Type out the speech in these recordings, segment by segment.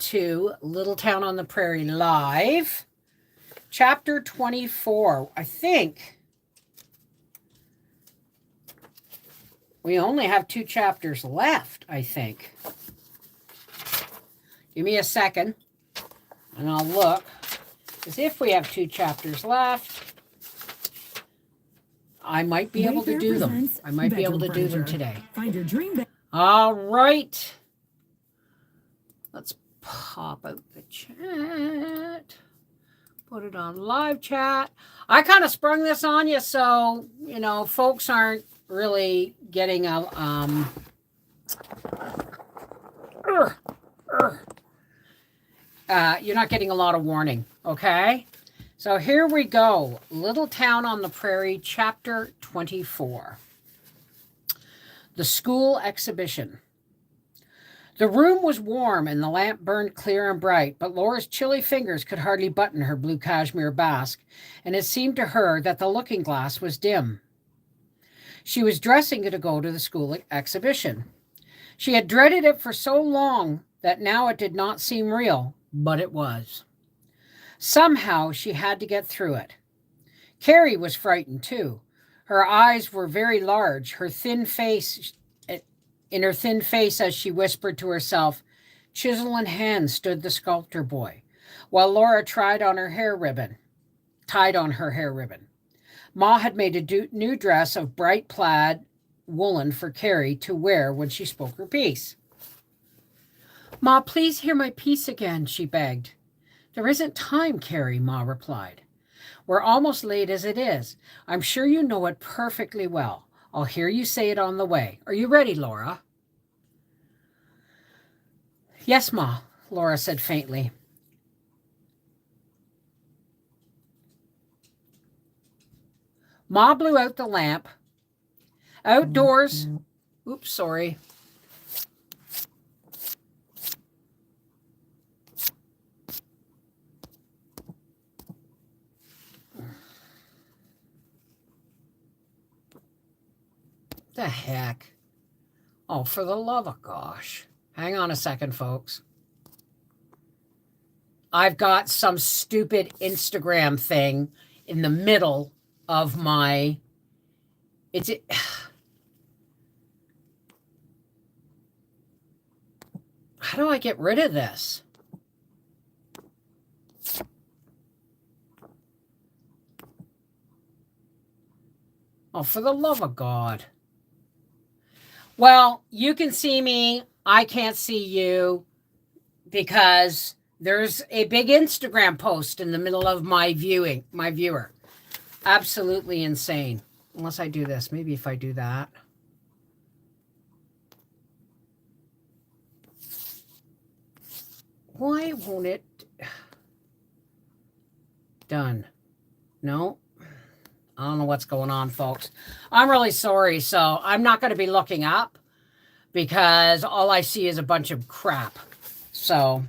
to Little Town on the Prairie Live, Chapter 24. I think we only have 2 chapters left, I think. Give me a second, and I'll look. Because if we have 2 chapters left, I might be able to do them. I might be able to do them today. Find your dream. All right. Let's pop out the chat. Put it on live chat. I kind of sprung this on you, so, folks aren't really getting a, you're not getting a lot of warning, okay? So here we go. Little Town on the Prairie, Chapter 24. The School Exhibition. The room was warm and the lamp burned clear and bright, but Laura's chilly fingers could hardly button her blue cashmere basque, and it seemed to her that the looking glass was dim. She was dressing to go to the school exhibition. She had dreaded it for so long that now it did not seem real, but it was. Somehow she had to get through it. Carrie was frightened too. Her eyes were very large, in her thin face as she whispered to herself. Chisel in hand stood the sculptor boy, while Laura tied on her hair ribbon. Ma had made a new dress of bright plaid woolen for Carrie to wear when she spoke her piece. Ma, please hear my piece again, she begged. There isn't time, Carrie, Ma replied. We're almost late as it is. I'm sure you know it perfectly well. I'll hear you say it on the way. Are you ready, Laura? Yes, Ma, Laura said faintly. Ma blew out the lamp. Outdoors. Oops, sorry. The heck? Oh, for the love of gosh. Hang on a second, folks. I've got some stupid Instagram thing in the middle of my... How do I get rid of this? Oh, for the love of God. Well, you can see me. I can't see you because there's a big Instagram post in the middle of my viewer. Absolutely insane. Unless I do this. Maybe if I do that. Why won't it? Done. No. I don't know what's going on, folks. I'm really sorry. So I'm not going to be looking up because all I see is a bunch of crap. So,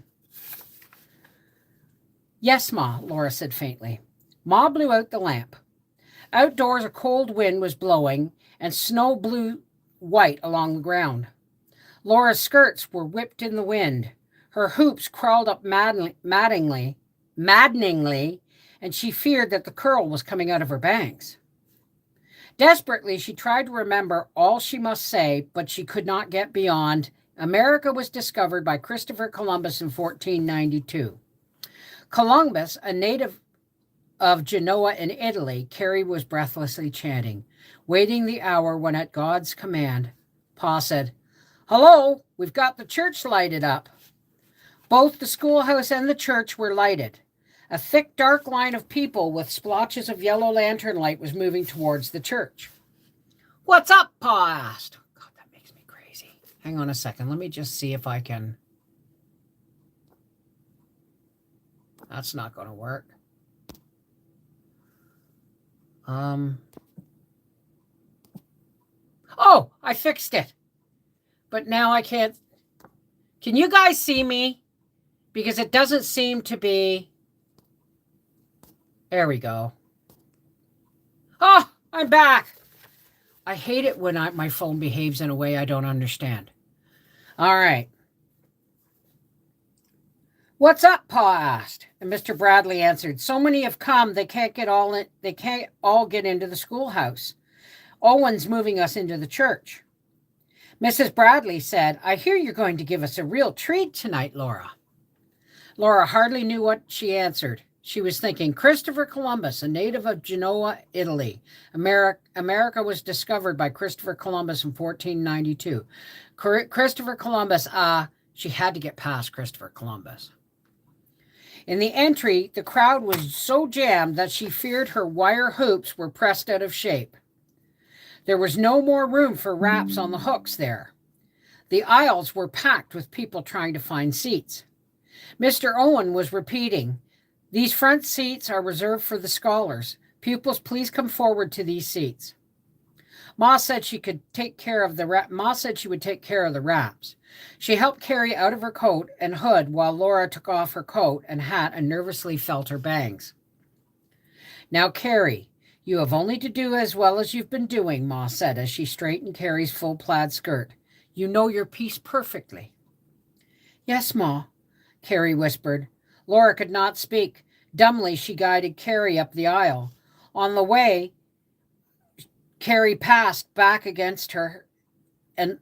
yes, Ma, Laura said faintly. Ma blew out the lamp. Outdoors, a cold wind was blowing and snow blew white along the ground. Laura's skirts were whipped in the wind. Her hoops crawled up maddeningly, and she feared that the curl was coming out of her bangs. Desperately, she tried to remember all she must say, but she could not get beyond, America was discovered by Christopher Columbus in 1492. Columbus, a native of Genoa in Italy, Carrie was breathlessly chanting, waiting the hour when at God's command, Pa said, Hello, we've got the church lighted up. Both the schoolhouse and the church were lighted. A thick, dark line of people with splotches of yellow lantern light was moving towards the church. What's up, Pa asked. God, that makes me crazy. Hang on a second. Let me just see if I can. That's not going to work. Oh, I fixed it. But now I can't. Can you guys see me? Because it doesn't seem to be. There we go. Oh, I'm back. I hate it when my phone behaves in a way I don't understand. All right. What's up? Pa asked, and Mr. Bradley answered, so many have come they can't all get into the schoolhouse. Owen's moving us into the church. Mrs. Bradley said, I hear you're going to give us a real treat tonight, Laura. Laura hardly knew what she answered. She was thinking, Christopher Columbus, a native of Genoa, Italy. America was discovered by Christopher Columbus in 1492. Christopher Columbus, she had to get past Christopher Columbus. In the entry, the crowd was so jammed that she feared her wire hoops were pressed out of shape. There was no more room for wraps on the hooks there. The aisles were packed with people trying to find seats. Mr. Owen was repeating, these front seats are reserved for the scholars. Pupils, please come forward to these seats. Ma said she would take care of the wraps. She helped Carrie out of her coat and hood while Laura took off her coat and hat and nervously felt her bangs. Now, Carrie, you have only to do as well as you've been doing, Ma said as she straightened Carrie's full plaid skirt. You know your piece perfectly. Yes, Ma, Carrie whispered. Laura could not speak. Dumbly, she guided Carrie up the aisle. On the way, Carrie pressed back against her and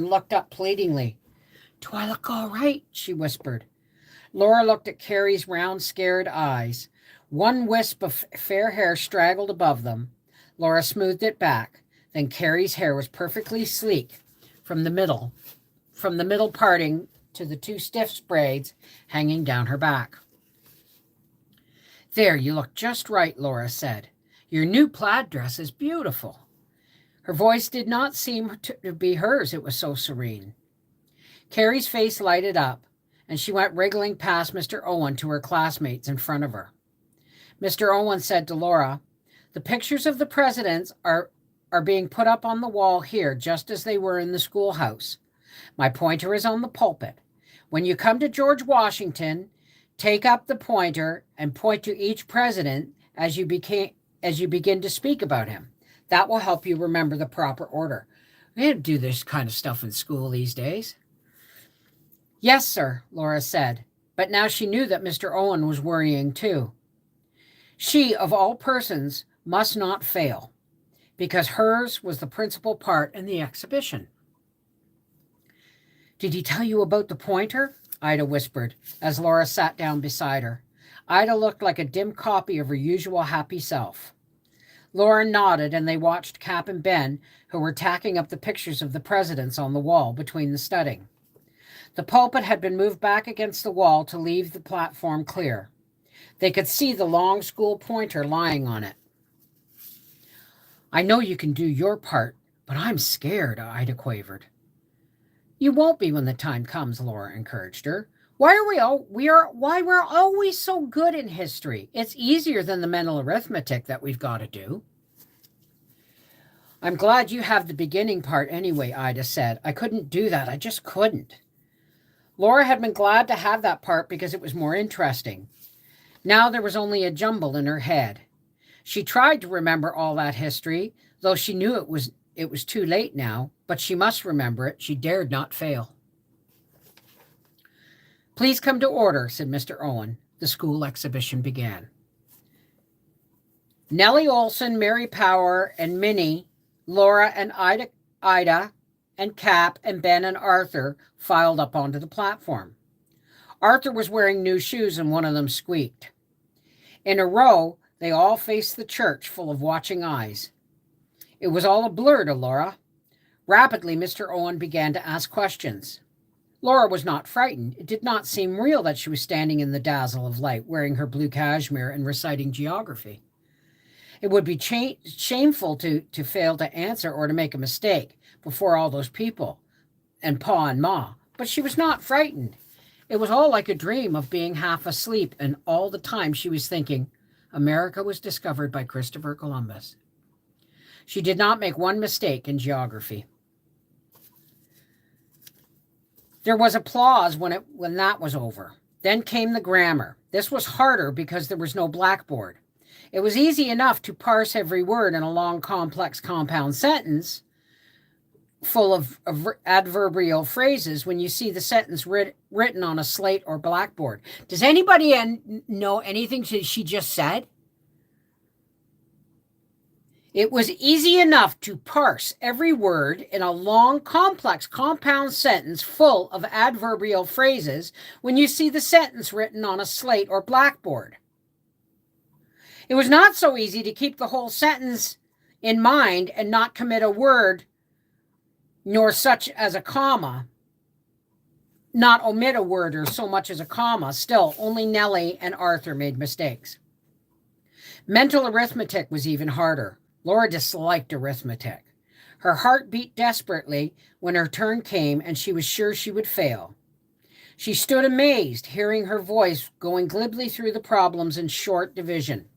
looked up pleadingly. Do I look all right? She whispered. Laura looked at Carrie's round, scared eyes. One wisp of fair hair straggled above them. Laura smoothed it back. Then Carrie's hair was perfectly sleek from the middle parting to the two stiff braids hanging down her back. There, you look just right, Laura said. Your new plaid dress is beautiful. Her voice did not seem to be hers, it was so serene. Carrie's face lighted up, and she went wriggling past Mr. Owen to her classmates in front of her. Mr. Owen said to Laura, the pictures of the presidents are being put up on the wall here just as they were in the schoolhouse. My pointer is on the pulpit. When you come to George Washington, take up the pointer and point to each president as you begin to speak about him. That will help you remember the proper order. We don't do this kind of stuff in school these days. Yes, sir, Laura said, but now she knew that Mr. Owen was worrying too. She, of all persons, must not fail, because hers was the principal part in the exhibition. Did he tell you about the pointer? Ida whispered, as Laura sat down beside her. Ida looked like a dim copy of her usual happy self. Laura nodded, and they watched Cap and Ben, who were tacking up the pictures of the presidents on the wall between the studding. The pulpit had been moved back against the wall to leave the platform clear. They could see the long school pointer lying on it. I know you can do your part, but I'm scared, Ida quavered. You won't be when the time comes, Laura encouraged her. Why we're always so good in history? It's easier than the mental arithmetic that we've got to do. I'm glad you have the beginning part anyway, Ida said. I couldn't do that. I just couldn't. Laura had been glad to have that part because it was more interesting. Now there was only a jumble in her head. She tried to remember all that history, though she knew it was too late now, but she must remember it. She dared not fail. Please come to order, said Mr. Owen. The school exhibition began. Nellie Olson, Mary Power, and Minnie, Laura and Ida, and Cap, and Ben and Arthur filed up onto the platform. Arthur was wearing new shoes, and one of them squeaked. In a row, they all faced the church full of watching eyes. It was all a blur to Laura. Rapidly, Mr. Owen began to ask questions. Laura was not frightened. It did not seem real that she was standing in the dazzle of light, wearing her blue cashmere and reciting geography. It would be shameful to fail to answer or to make a mistake before all those people and Pa and Ma, but she was not frightened. It was all like a dream of being half asleep, and all the time she was thinking, America was discovered by Christopher Columbus. She did not make one mistake in geography. There was applause when that was over. Then came the grammar. This was harder because there was no blackboard. It was easy enough to parse every word in a long, complex, compound sentence full of adverbial phrases when you see the sentence written on a slate or blackboard. Does anybody know anything she just said? It was easy enough to parse every word in a long, complex, compound sentence full of adverbial phrases when you see the sentence written on a slate or blackboard. It was not so easy to keep the whole sentence in mind and not commit a word, nor such as a comma, not omit a word or so much as a comma. Still, only Nellie and Arthur made mistakes. Mental arithmetic was even harder. Laura disliked arithmetic. Her heart beat desperately when her turn came, and she was sure she would fail. She stood amazed, hearing her voice going glibly through the problems in short division.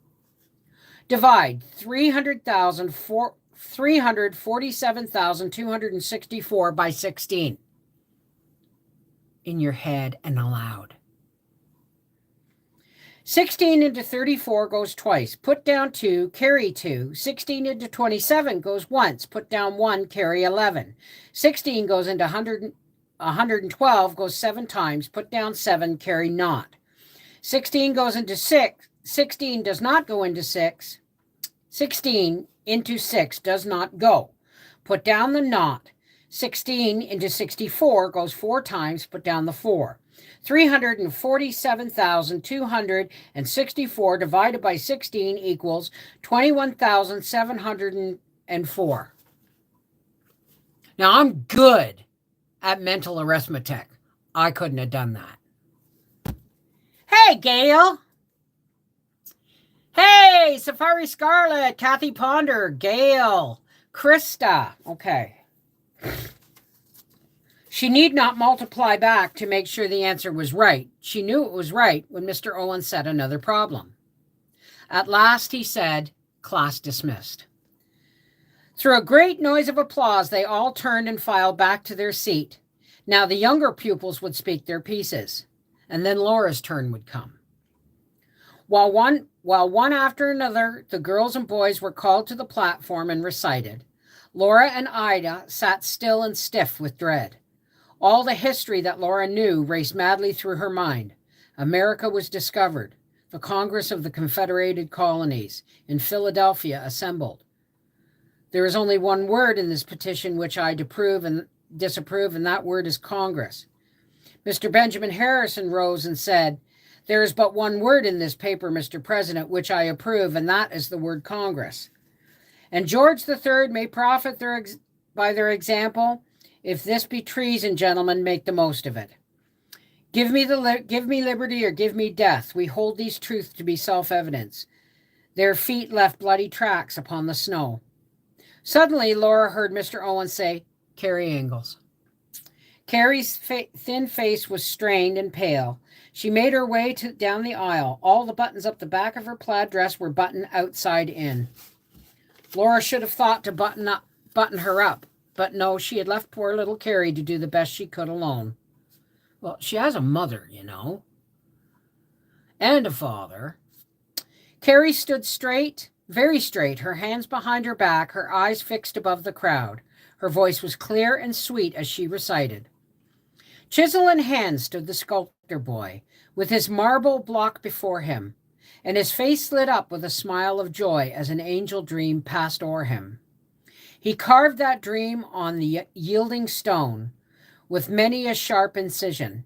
Divide 347,264 by 16. In your head and aloud. 16 into 34 goes twice. Put down 2, carry 2. 16 into 27 goes once. Put down 1, carry 11. 16 goes into 112, goes 7 times. Put down 7, carry naught. 16 goes into 6. 16 does not go into 6. 16 into 6 does not go. Put down the naught. 16 into 64 goes 4 times. Put down the 4. 347,264 divided by 16 equals 21,704. Now, I'm good at mental arithmetic. I couldn't have done that. Hey, Gail. Hey, Safari Scarlet, Kathy Ponder, Gail, Krista. Okay. She need not multiply back to make sure the answer was right. She knew it was right when Mr. Owen said another problem. At last he said, class dismissed. Through a great noise of applause, they all turned and filed back to their seat. Now the younger pupils would speak their pieces, and then Laura's turn would come. While one after another, the girls and boys were called to the platform and recited, Laura and Ida sat still and stiff with dread. All the history that Laura knew raced madly through her mind. America was discovered. The Congress of the Confederated Colonies in Philadelphia assembled. There is only one word in this petition which I disapprove, and that word is Congress. Mr. Benjamin Harrison rose and said, there is but one word in this paper, Mr. President, which I approve, and that is the word Congress. And George III may profit by their example. If this be treason, gentlemen, make the most of it. Give me liberty or give me death. We hold these truths to be self-evidence. Their feet left bloody tracks upon the snow. Suddenly, Laura heard Mr. Owen say, Carrie Ingalls. Carrie's thin face was strained and pale. She made her way down the aisle. All the buttons up the back of her plaid dress were buttoned outside in. Laura should have thought to button her up. But no, she had left poor little Carrie to do the best she could alone. Well, she has a mother, you know. And a father. Carrie stood straight, very straight, her hands behind her back, her eyes fixed above the crowd. Her voice was clear and sweet as she recited. Chisel in hand stood the sculptor boy, with his marble block before him, and his face lit up with a smile of joy as an angel dream passed o'er him. He carved that dream on the yielding stone with many a sharp incision.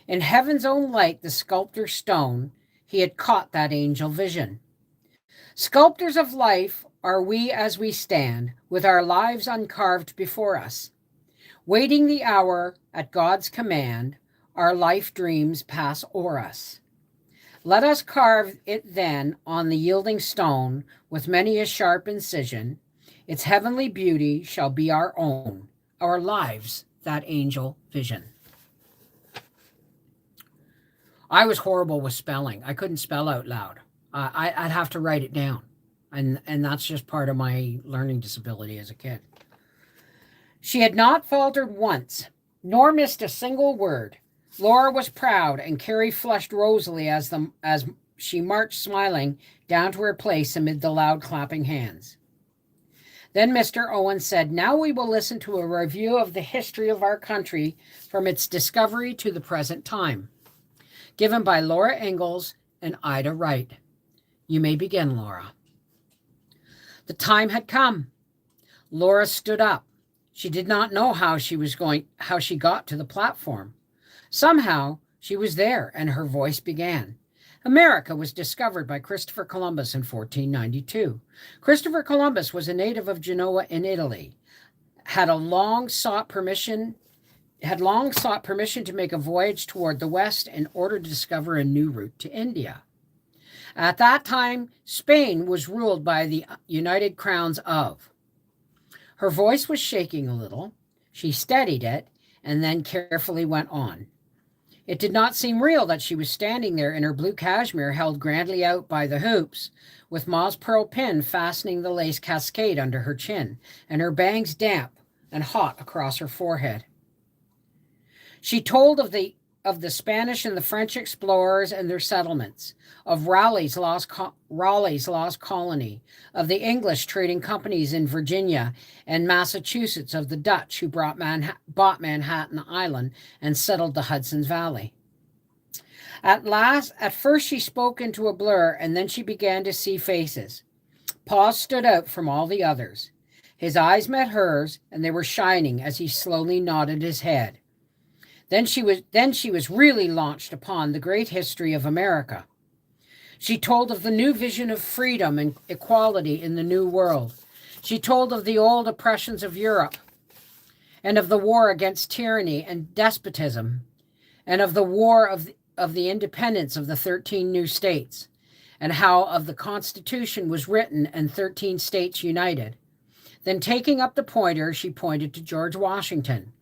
In heaven's own light, the sculptor's stone, he had caught that angel vision. Sculptors of life are we as we stand, with our lives uncarved before us. Waiting the hour at God's command, our life dreams pass o'er us. Let us carve it then on the yielding stone with many a sharp incision. Its heavenly beauty shall be our own, our lives, that angel vision. I was horrible with spelling. I couldn't spell out loud. I'd have to write it down. And that's just part of my learning disability as a kid. She had not faltered once, nor missed a single word. Laura was proud, and Carrie flushed rosily as she marched smiling down to her place amid the loud clapping hands. Then Mr. Owen said, "Now we will listen to a review of the history of our country from its discovery to the present time, given by Laura Ingalls and Ida Wright. You may begin, Laura." The time had come. Laura stood up. She did not know how she got to the platform. Somehow she was there, and her voice began. America was discovered by Christopher Columbus in 1492. Christopher Columbus was a native of Genoa in Italy, had long sought permission to make a voyage toward the west in order to discover a new route to India. At that time, Spain was ruled by the United Crowns of. Her voice was shaking a little. She steadied it and then carefully went on. It did not seem real that she was standing there in her blue cashmere held grandly out by the hoops, with Ma's pearl pin fastening the lace cascade under her chin, and her bangs damp and hot across her forehead. She told of the Spanish and the French explorers and their settlements, of Raleigh's lost colony, of the English trading companies in Virginia and Massachusetts, of the Dutch who bought Manhattan Island and settled the Hudson Valley. At first she spoke into a blur, and then she began to see faces. Pa stood out from all the others. His eyes met hers, and they were shining as he slowly nodded his head. Then she was really launched upon the great history of America. She told of the new vision of freedom and equality in the New World. She told of the old oppressions of Europe, and of the war against tyranny and despotism, and of the war of the independence of the 13 new states, and how of the Constitution was written and 13 states united. Then, taking up the pointer, she pointed to George Washington.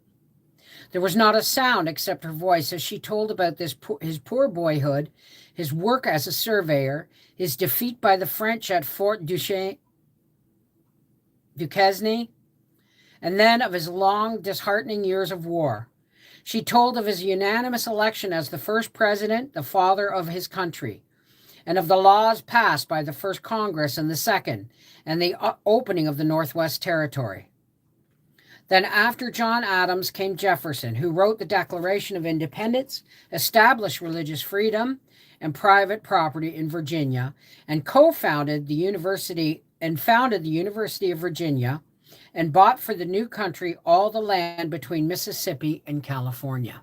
There was not a sound except her voice as she told about his poor boyhood, his work as a surveyor, his defeat by the French at Fort Duquesne, and then of his long, disheartening years of war. She told of his unanimous election as the first president, the father of his country, and of the laws passed by the first Congress and the second, and the opening of the Northwest Territory. Then after John Adams came Jefferson, who wrote the Declaration of Independence, established religious freedom and private property in Virginia, and founded the University of Virginia, and bought for the new country all the land between Mississippi and California.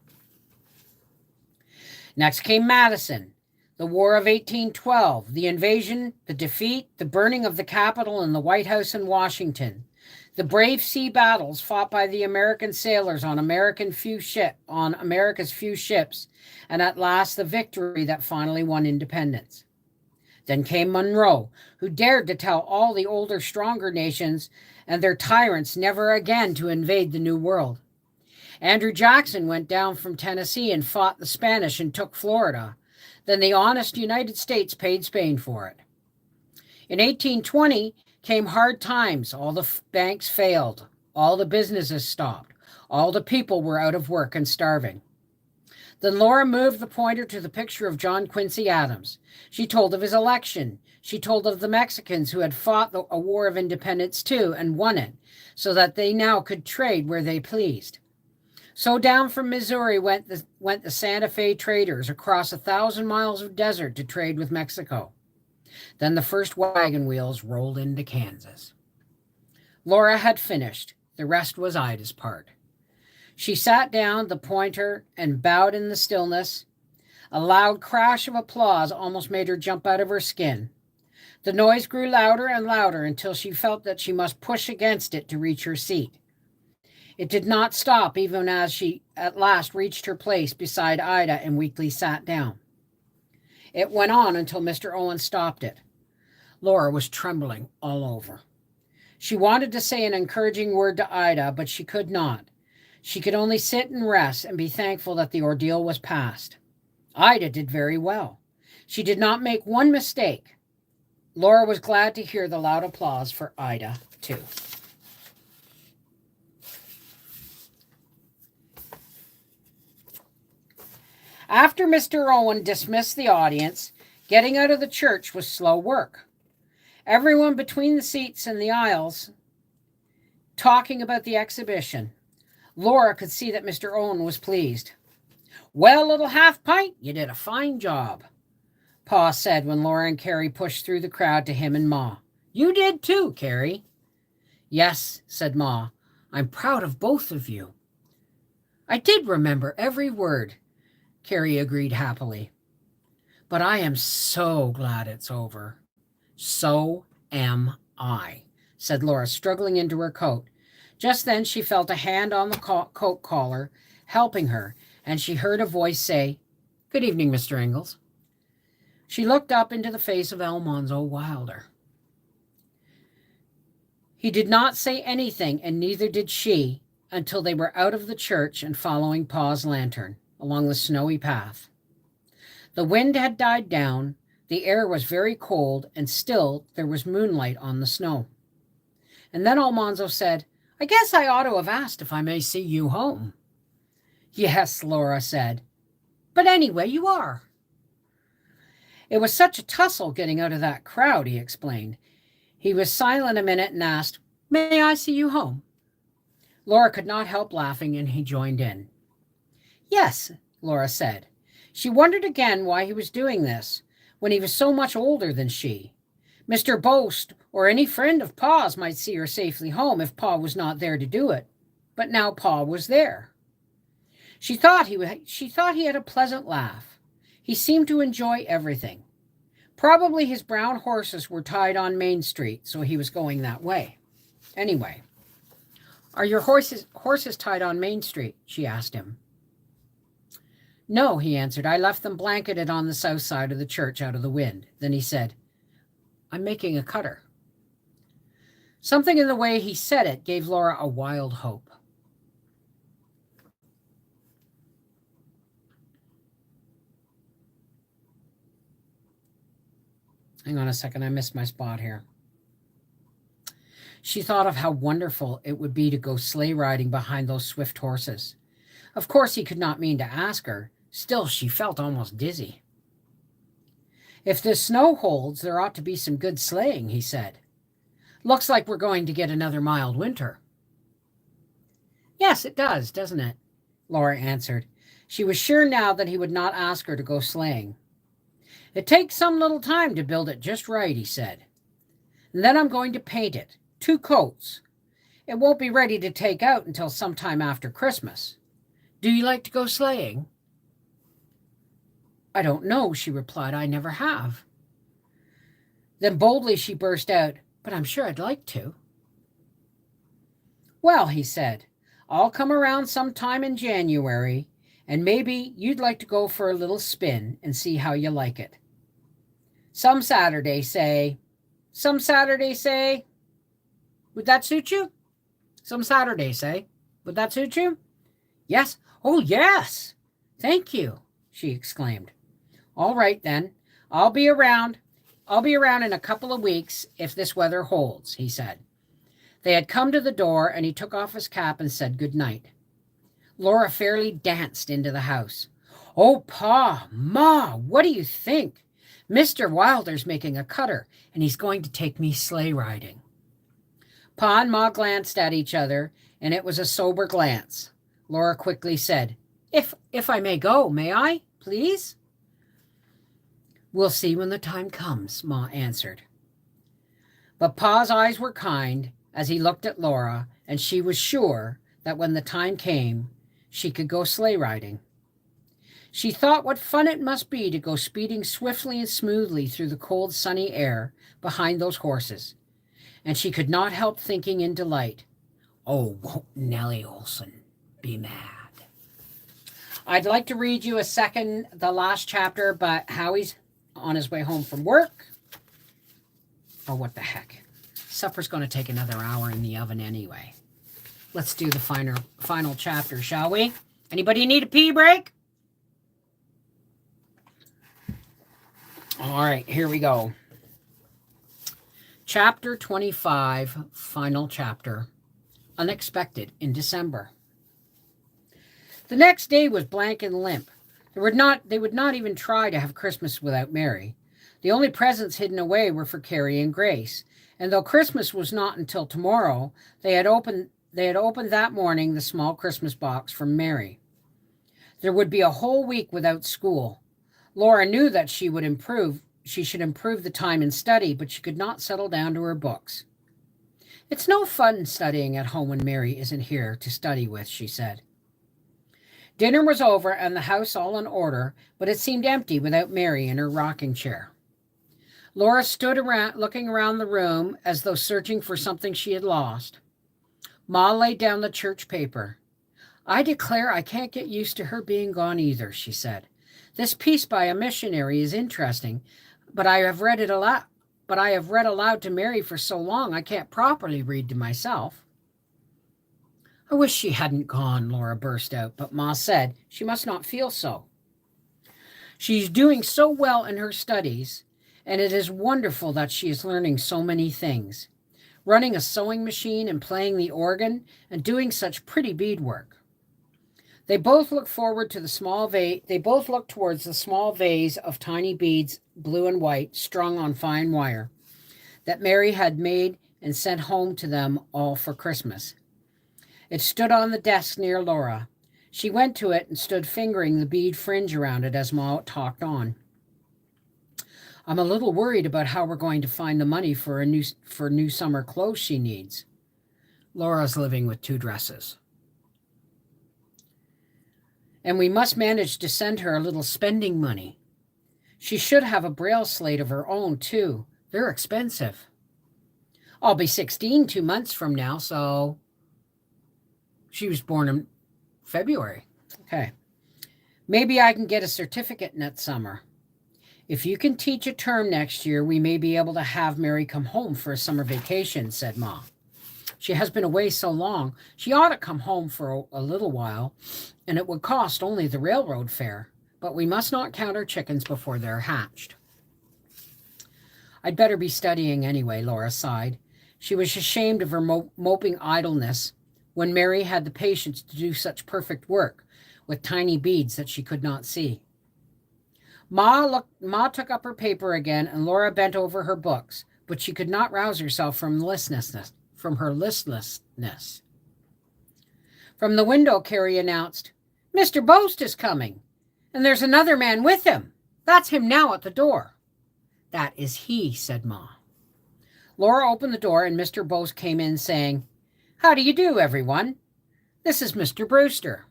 Next came Madison, the War of 1812, the invasion, the defeat, the burning of the Capitol and the White House in Washington, the brave sea battles fought by the American sailors on America's few ships, and at last the victory that finally won independence. Then came Monroe, who dared to tell all the older, stronger nations and their tyrants never again to invade the New World. Andrew Jackson went down from Tennessee and fought the Spanish and took Florida. Then the honest United States paid Spain for it. In 1820 came hard times. All the banks failed. All the businesses stopped. All the people were out of work and starving. Then Laura moved the pointer to the picture of John Quincy Adams. She told of his election. She told of the Mexicans who had fought a war of independence too and won it, so that they now could trade where they pleased. So down from Missouri went the Santa Fe traders across 1,000 miles of desert to trade with Mexico. Then the first wagon wheels rolled into Kansas. Laura had finished. The rest was Ida's part. She sat down the pointer and bowed in the stillness. A loud crash of applause almost made her jump out of her skin. The noise grew louder and louder until she felt that she must push against it to reach her seat. It did not stop even as she at last reached her place beside Ida and weakly sat down. It went on until Mr. Owen stopped it. Laura was trembling all over. She wanted to say an encouraging word to Ida, but she could not. She could only sit and rest and be thankful that the ordeal was past. Ida did very well. She did not make one mistake. Laura was glad to hear the loud applause for Ida, too. After Mr. Owen dismissed the audience, getting out of the church was slow work. Everyone between the seats and the aisles talking about the exhibition. Laura could see that Mr. Owen was pleased. "Well, little half-pint, you did a fine job," Pa said when Laura and Carrie pushed through the crowd to him and Ma. "You did too, Carrie." "Yes," said Ma. "I'm proud of both of you." "I did remember every word," Carrie agreed happily. "But I am so glad it's over." "So am I," said Laura, struggling into her coat. Just then she felt a hand on the coat collar, helping her, and she heard a voice say, "Good evening, Mr. Ingalls." She looked up into the face of Almanzo Wilder. He did not say anything, and neither did she, until they were out of the church and following Pa's lantern along the snowy path. The wind had died down, the air was very cold, and still there was moonlight on the snow. And then Almanzo said, "I guess I ought to have asked if I may see you home." "Yes," Laura said. "But anyway, you are." "It was such a tussle getting out of that crowd," he explained. He was silent a minute and asked, "May I see you home?" Laura could not help laughing, and he joined in. "Yes," Laura said. She wondered again why he was doing this, when he was so much older than she. Mr. Boast or any friend of Pa's might see her safely home if Pa was not there to do it, but now Pa was there. She thought he had a pleasant laugh. He seemed to enjoy everything. Probably his brown horses were tied on Main Street, so he was going that way. Anyway, "Are your horses tied on Main Street?" she asked him. "No," he answered. "I left them blanketed on the south side of the church out of the wind." Then he said, "I'm making a cutter." Something in the way he said it gave Laura a wild hope. Hang on a second, I missed my spot here. She thought of how wonderful it would be to go sleigh riding behind those swift horses. Of course, he could not mean to ask her. Still, she felt almost dizzy. "If the snow holds, there ought to be some good sleighing," he said. "Looks like we're going to get another mild winter." "Yes, it does, doesn't it?" Laura answered. She was sure now that he would not ask her to go sleighing. "It takes some little time to build it just right," he said. "And then I'm going to paint it. 2 coats. It won't be ready to take out until sometime after Christmas. Do you like to go sleighing?" "I don't know," she replied. "I never have." Then boldly she burst out, "But I'm sure I'd like to." "Well," he said, "I'll come around sometime in January, and maybe you'd like to go for a little spin and see how you like it. Some Saturday, say. Would that suit you? Some Saturday, say. Would that suit you?" "Yes. Oh, yes. Thank you," she exclaimed. "All right, then. I'll be around in a couple of weeks if this weather holds," he said. They had come to the door, and he took off his cap and said good night. Laura fairly danced into the house. "Oh, Pa, Ma, what do you think? Mr. Wilder's making a cutter, and he's going to take me sleigh riding." Pa and Ma glanced at each other, and it was a sober glance. Laura quickly said, If I may go, may I, please?" "We'll see when the time comes," Ma answered. But Pa's eyes were kind as he looked at Laura, and she was sure that when the time came, she could go sleigh riding. She thought what fun it must be to go speeding swiftly and smoothly through the cold, sunny air behind those horses, and she could not help thinking in delight, "Oh, won't Nellie Olson be mad?" I'd like to read you the last chapter, but Howie's on his way home from work. Oh, what the heck. Supper's going to take another hour in the oven anyway. Let's do the final chapter, shall we? Anybody need a pee break? All right, here we go. Chapter 25, final chapter. Unexpected in December. The next day was blank and limp. They would not even try to have Christmas without Mary. The only presents hidden away were for Carrie and Grace, and though Christmas was not until tomorrow, they had opened that morning the small Christmas box from Mary. There would be a whole week without school. Laura knew that she should improve the time in study, but she could not settle down to her books. It's no fun studying at home when Mary isn't here to study with, she said. Dinner was over and the house all in order, but it seemed empty without Mary in her rocking chair. Laura stood around, looking around the room as though searching for something she had lost. Ma laid down the church paper. I declare I can't get used to her being gone either, she said. This piece by a missionary is interesting, but I have read aloud to Mary for so long I can't properly read to myself. I wish she hadn't gone, Laura burst out, but Ma said she must not feel so. She's doing so well in her studies, and it is wonderful that she is learning so many things, running a sewing machine and playing the organ and doing such pretty beadwork. They both looked towards the small vase of tiny beads, blue and white, strung on fine wire, that Mary had made and sent home to them all for Christmas. It stood on the desk near Laura. She went to it and stood fingering the bead fringe around it as Ma talked on. I'm a little worried about how we're going to find the money for new summer clothes she needs. Laura's living with 2 dresses. And we must manage to send her a little spending money. She should have a braille slate of her own, too. They're expensive. I'll be 16 2 months from now, so she was born in February. Okay. Maybe I can get a certificate next summer. If you can teach a term next year, we may be able to have Mary come home for a summer vacation, said Ma. She has been away so long, she ought to come home for a little while, and it would cost only the railroad fare. But we must not count our chickens before they're hatched. I'd better be studying anyway, Laura sighed. She was ashamed of her moping idleness when Mary had the patience to do such perfect work with tiny beads that she could not see. Ma took up her paper again, and Laura bent over her books, but she could not rouse herself from her listlessness. From the window, Carrie announced, Mr. Boast is coming, and there's another man with him. That's him now at the door. That is he, said Ma. Laura opened the door, and Mr. Boast came in, saying, How do you do, everyone? This is Mr. Brewster.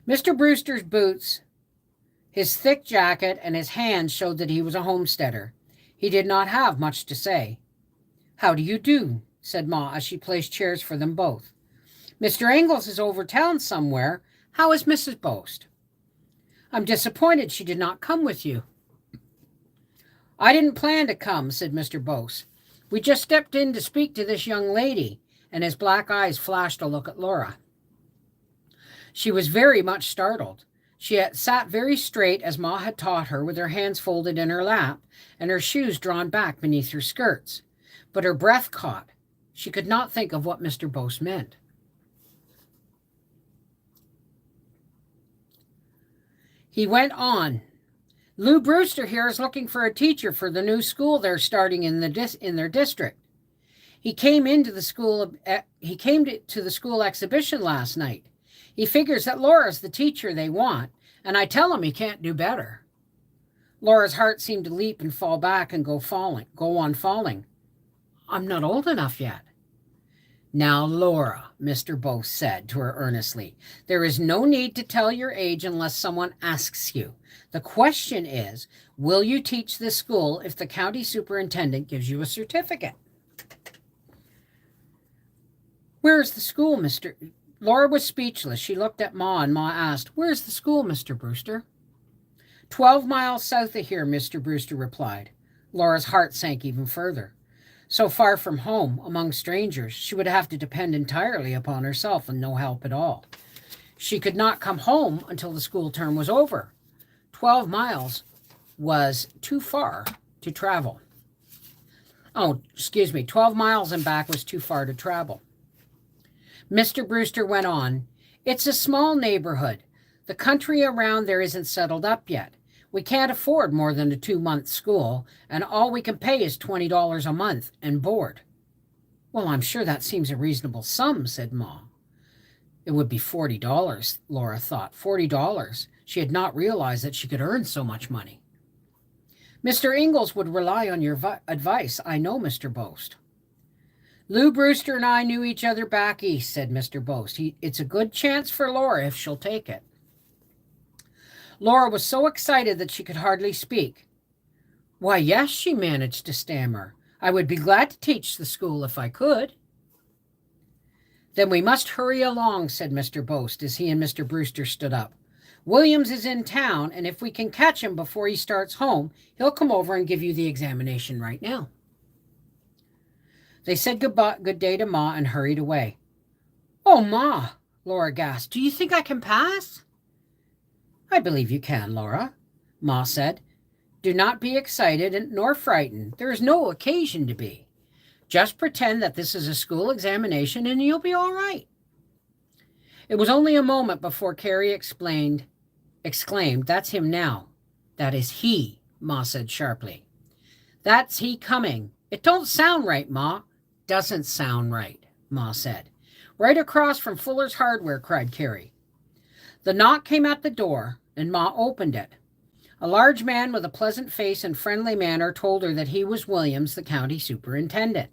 Mr. Brewster's boots, his thick jacket, and his hands showed that he was a homesteader. He did not have much to say. How do you do, said Ma as she placed chairs for them both. Mr. Ingalls is over town somewhere. How is Mrs. Boast? I'm disappointed she did not come with you. I didn't plan to come, said Mr. Boast. We just stepped in to speak to this young lady, and his black eyes flashed a look at Laura. She was very much startled. She had sat very straight as Ma had taught her, with her hands folded in her lap and her shoes drawn back beneath her skirts. But her breath caught. She could not think of what Mr. Boast meant. He went on. Lou Brewster here is looking for a teacher for the new school they're starting in their district. He came to the school exhibition last night. He figures that Laura's the teacher they want, and I tell him he can't do better. Laura's heart seemed to leap and fall back and go on falling. I'm not old enough yet. Now, Laura, Mr. Boast said to her earnestly, there is no need to tell your age unless someone asks you. The question is, will you teach this school if the county superintendent gives you a certificate? Where is the school, Mr. Laura was speechless. She looked at Ma, and Ma asked, Where's the school, Mr. Brewster? 12 miles south of here, Mr. Brewster replied. Laura's heart sank even further. So far from home, among strangers, she would have to depend entirely upon herself and no help at all. She could not come home until the school term was over. 12 miles was too far to travel. 12 miles and back was too far to travel. Mr. Brewster went on, It's a small neighborhood. The country around there isn't settled up yet. We can't afford more than a 2-month school, and all we can pay is $20 a month and board. Well, I'm sure that seems a reasonable sum, said Ma. It would be $40, Laura thought. $40. She had not realized that she could earn so much money. Mr. Ingalls would rely on your advice, I know, Mr. Boast. Lou Brewster and I knew each other back east, said Mr. Boast. It's a good chance for Laura if she'll take it. Laura was so excited that she could hardly speak. Why, yes, she managed to stammer. I would be glad to teach the school if I could. Then we must hurry along, said Mr. Boast as he and Mr. Brewster stood up. Williams is in town, and if we can catch him before he starts home, he'll come over and give you the examination right now. They said good day to Ma and hurried away. Oh, Ma, Laura gasped, do you think I can pass? I believe you can, Laura, Ma said. Do not be excited nor frightened. There is no occasion to be. Just pretend that this is a school examination and you'll be all right. It was only a moment before Carrie exclaimed, That's him now. That is he, Ma said sharply. That's he coming. It don't sound right, Ma. Doesn't sound right, Ma said. Right across from Fuller's Hardware, cried Carrie. The knock came at the door, and Ma opened it. A large man with a pleasant face and friendly manner told her that he was Williams, the county superintendent.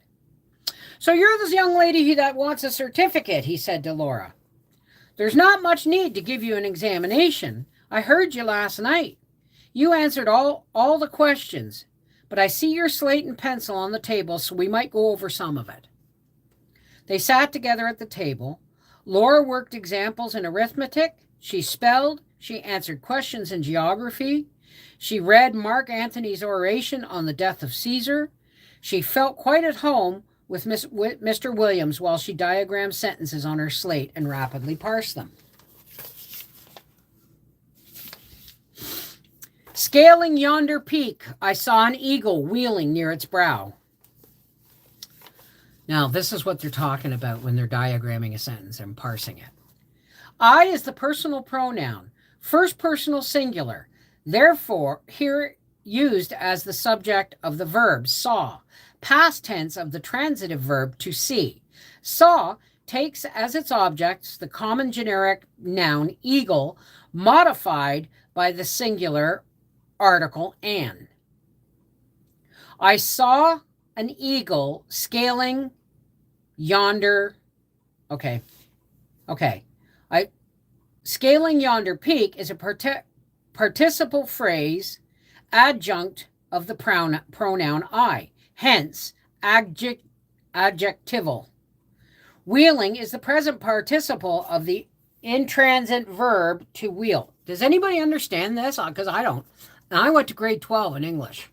So you're this young lady that wants a certificate, he said to Laura. There's not much need to give you an examination. I heard you last night. You answered all the questions, but I see your slate and pencil on the table, so we might go over some of it. They sat together at the table. Laura worked examples in arithmetic. She spelled. She answered questions in geography. She read Mark Antony's oration on the death of Caesar. She felt quite at home with Mr. Williams while she diagrammed sentences on her slate and rapidly parsed them. Scaling yonder peak, I saw an eagle wheeling near its brow. Now, this is what they're talking about when they're diagramming a sentence and parsing it. I is the personal pronoun, first personal singular, therefore here used as the subject of the verb saw, past tense of the transitive verb to see. Saw takes as its objects the common generic noun eagle, modified by the singular article an. I saw an eagle scaling yonder. Scaling yonder peak is a participle phrase, adjunct of the pronoun I, hence adjectival. Wheeling is the present participle of the intransitive verb to wheel. Does anybody understand this? Because I don't. And I went to grade 12 in English.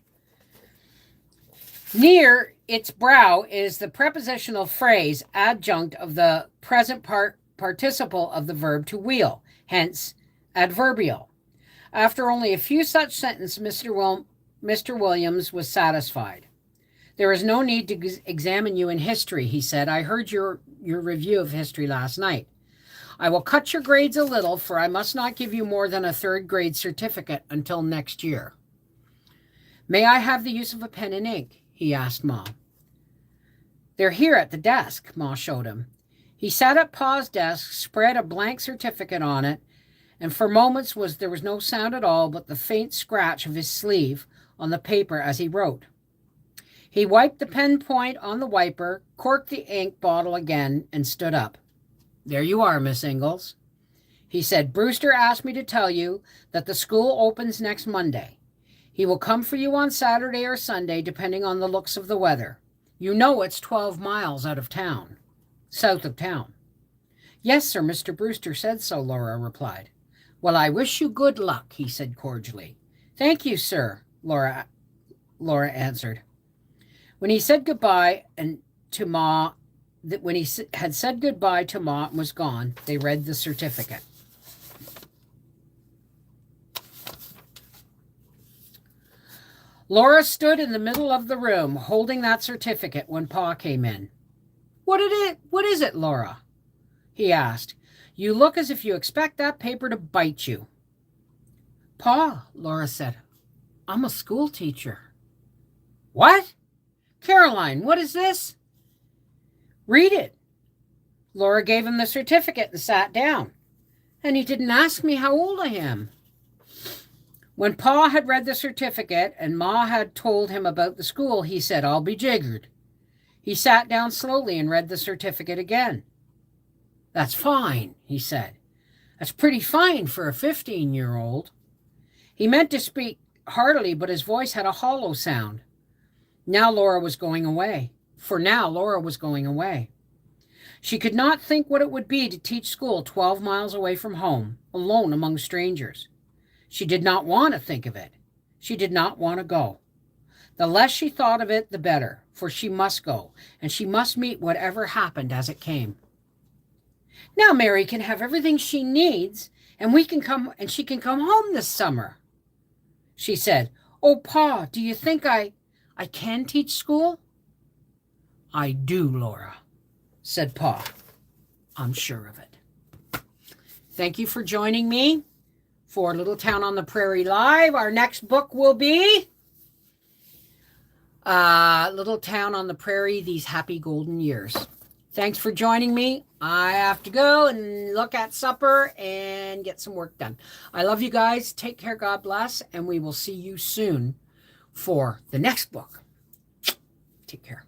Near its brow is the prepositional phrase, adjunct of the present participle of the verb to wheel, hence adverbial. After only a few such sentences, Mr. Williams was satisfied. There is no need to examine you in history, he said. I heard your review of history last night. I will cut your grades a little, for I must not give you more than a third grade certificate until next year. May I have the use of a pen and ink? He asked Ma. They're here at the desk, Ma showed him. He sat at Pa's desk, spread a blank certificate on it, and for moments there was no sound at all but the faint scratch of his sleeve on the paper as he wrote. He wiped the pen point on the wiper, corked the ink bottle again, and stood up. There you are, Miss Ingalls. He said, Brewster asked me to tell you that the school opens next Monday. He will come for you on Saturday or Sunday, depending on the looks of the weather. You know it's 12 miles south of town. Yes, sir, Mr. Brewster said so, Laura replied. Well, I wish you good luck, he said cordially. Thank you, sir, Laura answered. When he said goodbye to Ma, when he had said goodbye to Ma and was gone, they read the certificate. Laura stood in the middle of the room holding that certificate when Pa came in. What is it, Laura? He asked. You look as if you expect that paper to bite you. Pa, Laura said, I'm a school teacher. What? Caroline, what is this? Read it. Laura gave him the certificate and sat down. And he didn't ask me how old I am. When Pa had read the certificate and Ma had told him about the school, he said, I'll be jiggered. He sat down slowly and read the certificate again. That's fine, he said. That's pretty fine for a 15-year-old. He meant to speak heartily, but his voice had a hollow sound. Now Laura was going away. For now, Laura was going away. She could not think what it would be to teach school 12 miles away from home, alone among strangers. She did not want to think of it. She did not want to go. The less she thought of it, the better, for she must go, and she must meet whatever happened as it came. Now Mary can have everything she needs, and she can come home this summer. She said, Oh, Pa, do you think I can teach school? I do, Laura, said Pa. I'm sure of it. Thank you for joining me for Little Town on the Prairie Live. Our next book will be Little Town on the Prairie, These Happy Golden Years. Thanks for joining me. I have to go and look at supper and get some work done. I love you guys. Take care. God bless. And we will see you soon for the next book. Take care.